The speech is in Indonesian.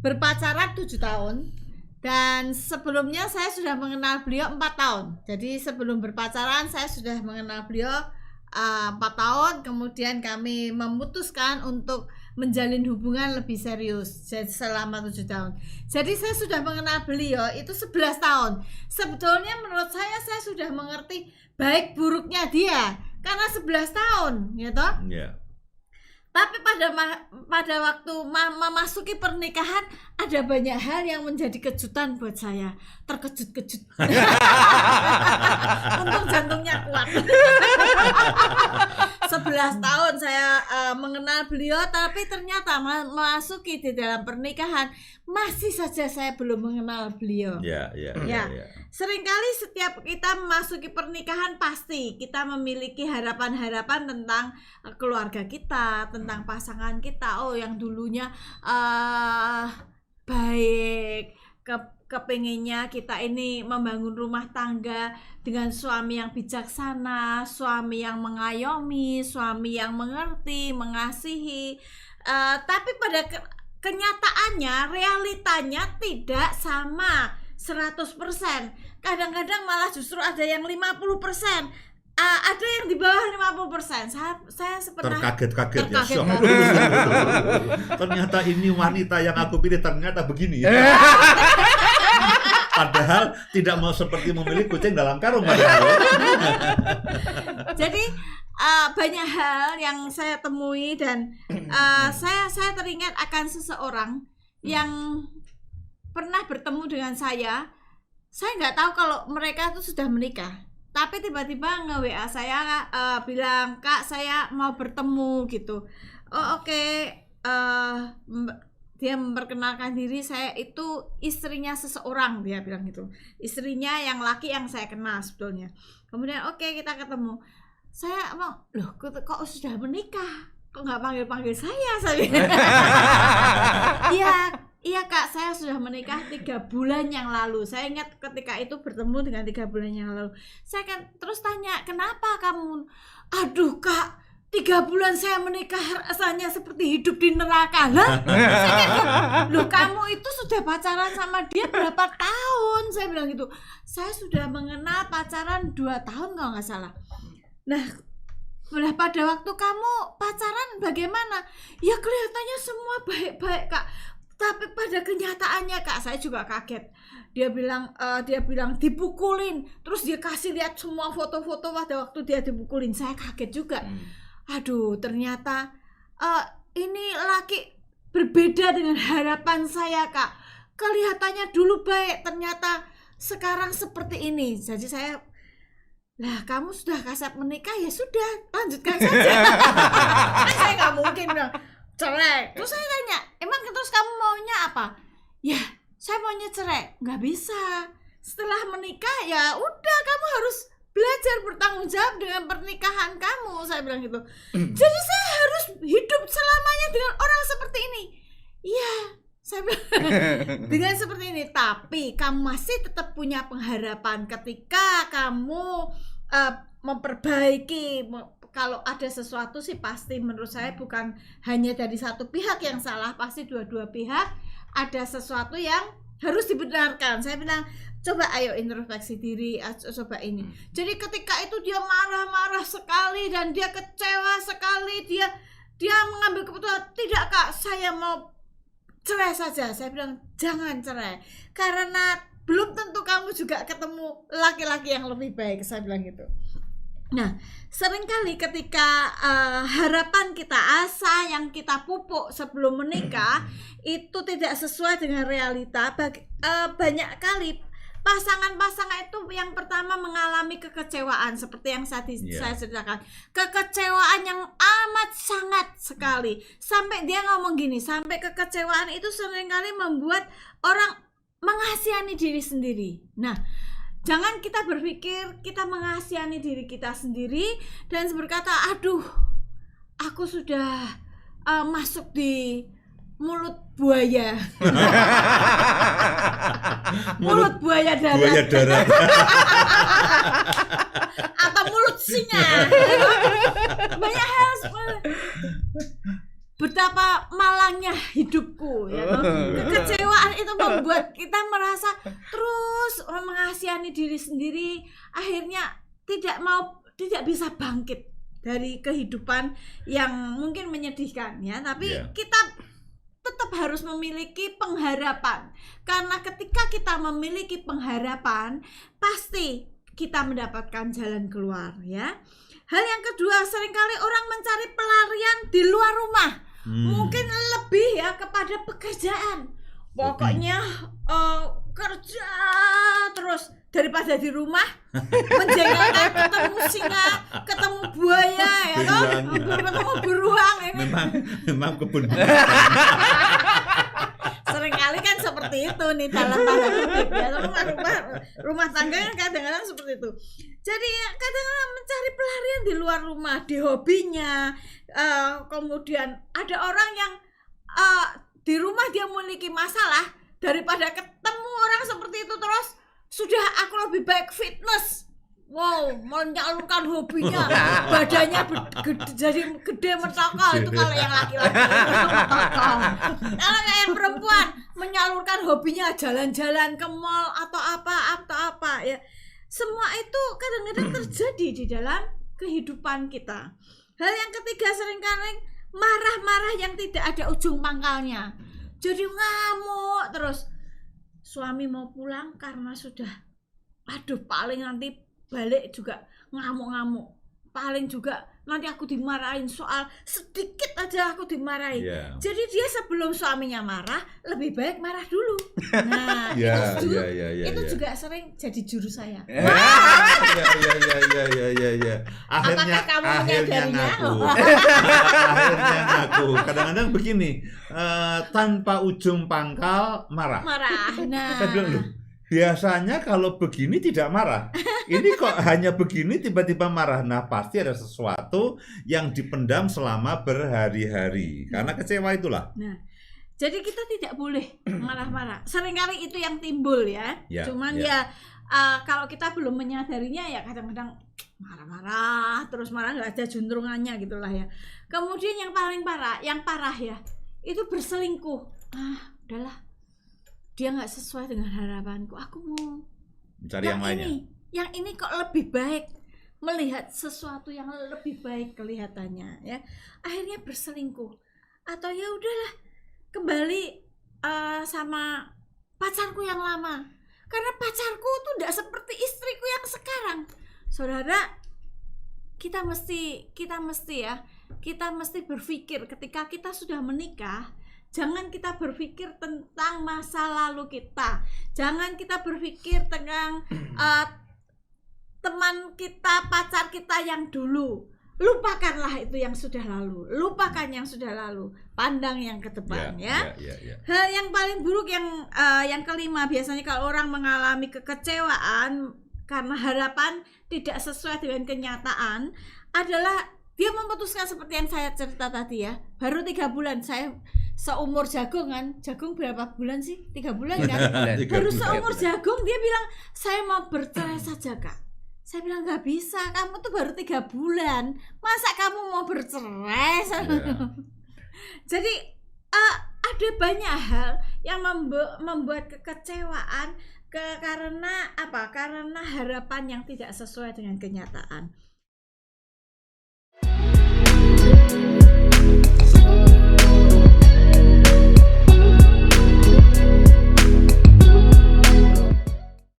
berpacaran 7 tahun. Dan sebelumnya saya sudah mengenal beliau 4 tahun. Jadi sebelum berpacaran saya sudah mengenal beliau 4 tahun. Kemudian kami memutuskan untuk menjalin hubungan lebih serius selama 7 tahun. Jadi saya sudah mengenal beliau itu 11 tahun. Sebetulnya menurut saya sudah mengerti baik buruknya dia karena 11 tahun, ya toh? Yeah. Tapi pada waktu memasuki pernikahan ada banyak hal yang menjadi kejutan buat saya. Terkejut-kejut. Untung jantungnya kuat. 11 tahun saya mengenal beliau, tapi ternyata memasuki di dalam pernikahan masih saja saya belum mengenal beliau. Ya. Seringkali setiap kita memasuki pernikahan pasti kita memiliki harapan-harapan tentang keluarga kita, tentang pasangan kita. Oh, yang dulunya baik, kepinginnya kita ini membangun rumah tangga dengan suami yang bijaksana, suami yang mengayomi, suami yang mengerti, mengasihi. Tapi pada kenyataannya, realitanya tidak sama 100%. Kadang-kadang malah justru ada yang 50%. Ada yang di bawah 50%. Saya pernah terkaget-kaget ya. Ternyata ini wanita yang aku pilih ternyata begini ya. Padahal tidak mau seperti memilih kucing dalam karung. Jadi banyak hal yang saya temui dan saya teringat akan seseorang yang pernah bertemu dengan saya nggak tahu kalau mereka itu sudah menikah, tapi tiba-tiba nge-WA saya bilang, "Kak, saya mau bertemu," gitu. Oh, oke. Dia memperkenalkan diri, saya itu istrinya seseorang, dia bilang gitu. Istrinya yang laki yang saya kenal sebetulnya. Kemudian oke, kita ketemu. Saya mau, loh kok sudah menikah? Kok nggak panggil-panggil saya? Iya Kak, saya sudah menikah 3 bulan yang lalu. Saya ingat ketika itu bertemu dengan 3 bulan yang lalu. Saya kan terus tanya, kenapa kamu? Aduh Kak, 3 bulan saya menikah rasanya seperti hidup di neraka. Lah, saya kan, loh kamu itu sudah pacaran sama dia berapa tahun? Saya bilang gitu. Saya sudah mengenal pacaran 2 tahun kalau nggak salah. Nah, pada waktu kamu pacaran bagaimana? Ya kelihatannya semua baik-baik Kak. Tapi pada kenyataannya Kak, saya juga kaget. Dia bilang dipukulin. Terus dia kasih lihat semua foto-foto pada waktu dia dipukulin. Saya kaget juga. Aduh, ternyata ini laki berbeda dengan harapan saya Kak. Kelihatannya dulu baik, ternyata sekarang seperti ini. Jadi saya, lah kamu sudah kasat menikah, ya sudah lanjutkan saja. Saya nggak mungkin bilang cerai. Terus saya tanya, emang terus kamu maunya apa? Ya saya maunya cerai. Nggak bisa. Setelah menikah ya udah, kamu harus belajar bertanggung jawab dengan pernikahan kamu. Saya bilang gitu. Jadi saya harus hidup selamanya dengan orang seperti ini. Iya, saya bilang dengan seperti ini. Tapi kamu masih tetap punya pengharapan ketika kamu memperbaiki. Kalau ada sesuatu sih pasti menurut saya bukan hanya dari satu pihak yang salah, pasti dua-dua pihak ada sesuatu yang harus dibenarkan. Saya bilang, coba ayo introspeksi diri, coba ini. Jadi ketika itu dia marah-marah sekali dan dia kecewa sekali, dia mengambil keputusan, tidak Kak, saya mau cerai saja. Saya bilang, jangan cerai, karena belum tentu kamu juga ketemu laki-laki yang lebih baik. Saya bilang gitu. Nah, seringkali ketika harapan kita, asa yang kita pupuk sebelum menikah itu tidak sesuai dengan realita. Banyak kali pasangan-pasangan itu yang pertama mengalami kekecewaan seperti yang saya ceritakan. Kekecewaan yang amat sangat sekali. Sampai dia ngomong gini, sampai kekecewaan itu seringkali membuat orang mengasihani diri sendiri. Nah, jangan kita berpikir kita mengasihani diri kita sendiri dan berkata, aduh, aku sudah masuk di mulut buaya. Mulut buaya darat. Buaya darat. Atau mulut singa. Banyak hal betapa malangnya hidupku, ya toh. membuat kita merasa terus mengasihani diri sendiri, akhirnya tidak bisa bangkit dari kehidupan yang mungkin menyedihkan ya, tapi kita tetap harus memiliki pengharapan, karena ketika kita memiliki pengharapan pasti kita mendapatkan jalan keluar ya. Hal yang kedua, seringkali orang mencari pelarian di luar rumah. Mungkin lebih ya kepada pekerjaan. Pokoknya kerja terus daripada di rumah menjengkelkan, ketemu singa, ketemu buaya ya toh, ketemu beruang ini. Memang kebun. Seringkali kan seperti itu nih dalam tanda kutip ya, rumah tangga kan kadang-kadang seperti itu. Jadi kadang-kadang mencari pelarian di luar rumah, di hobinya. Kemudian ada orang yang di rumah dia memiliki masalah, daripada ketemu orang seperti itu terus sudah aku lebih baik fitness. Wow, menyalurkan hobinya, badannya jadi gede mertokol, itu kalau yang laki-laki. Kalau yang perempuan menyalurkan hobinya jalan-jalan ke mall atau apa ya. Semua itu kadang-kadang terjadi di dalam kehidupan kita. Hal yang ketiga, seringkali marah-marah yang tidak ada ujung pangkalnya. Jadi ngamuk terus. Suami mau pulang karena sudah, paling nanti balik juga ngamuk-ngamuk, paling juga nanti aku dimarahin, soal sedikit aja aku dimarahin. Jadi dia sebelum suaminya marah lebih baik marah dulu. Nah itu juga sering jadi juru saya. Akhirnya ngaku. Kadang-kadang begini, tanpa ujung pangkal marah. Nah, saya bilang, loh, biasanya kalau begini tidak marah. Ini kok hanya begini tiba-tiba marah. Nah, pasti ada sesuatu yang dipendam selama berhari-hari. Karena kecewa itulah. Nah, jadi kita tidak boleh marah-marah. Seringkali itu yang timbul ya. Cuman kalau kita belum menyadarinya ya kadang-kadang marah-marah, terus marah nggak ada juntrungannya gitulah ya. Kemudian yang paling parah, ya, itu berselingkuh. Udahlah. Dia nggak sesuai dengan harapanku, aku mau mencari yang lainnya. Yang ini kok lebih baik, melihat sesuatu yang lebih baik kelihatannya ya. Akhirnya berselingkuh, atau ya udahlah kembali sama pacarku yang lama, karena pacarku tuh tidak seperti istriku yang sekarang. Saudara, kita mesti berpikir ketika kita sudah menikah. Jangan kita berpikir tentang masa lalu kita. Jangan kita berpikir tentang teman kita, pacar kita yang dulu. Lupakanlah itu yang sudah lalu. Lupakan yang sudah lalu. Pandang yang ke depan ya. Hal yang paling buruk yang kelima, biasanya kalau orang mengalami kekecewaan karena harapan tidak sesuai dengan kenyataan, adalah dia memutuskan seperti yang saya cerita tadi ya. Baru 3 bulan saya seumur jagung kan, jagung berapa bulan sih? 3 bulan kan? Baru seumur jagung dia bilang saya mau bercerai saja kak. Saya bilang nggak bisa, kamu tuh baru 3 bulan, masa kamu mau bercerai? Jadi ada banyak hal yang membuat kekecewaan karena apa? Karena harapan yang tidak sesuai dengan kenyataan.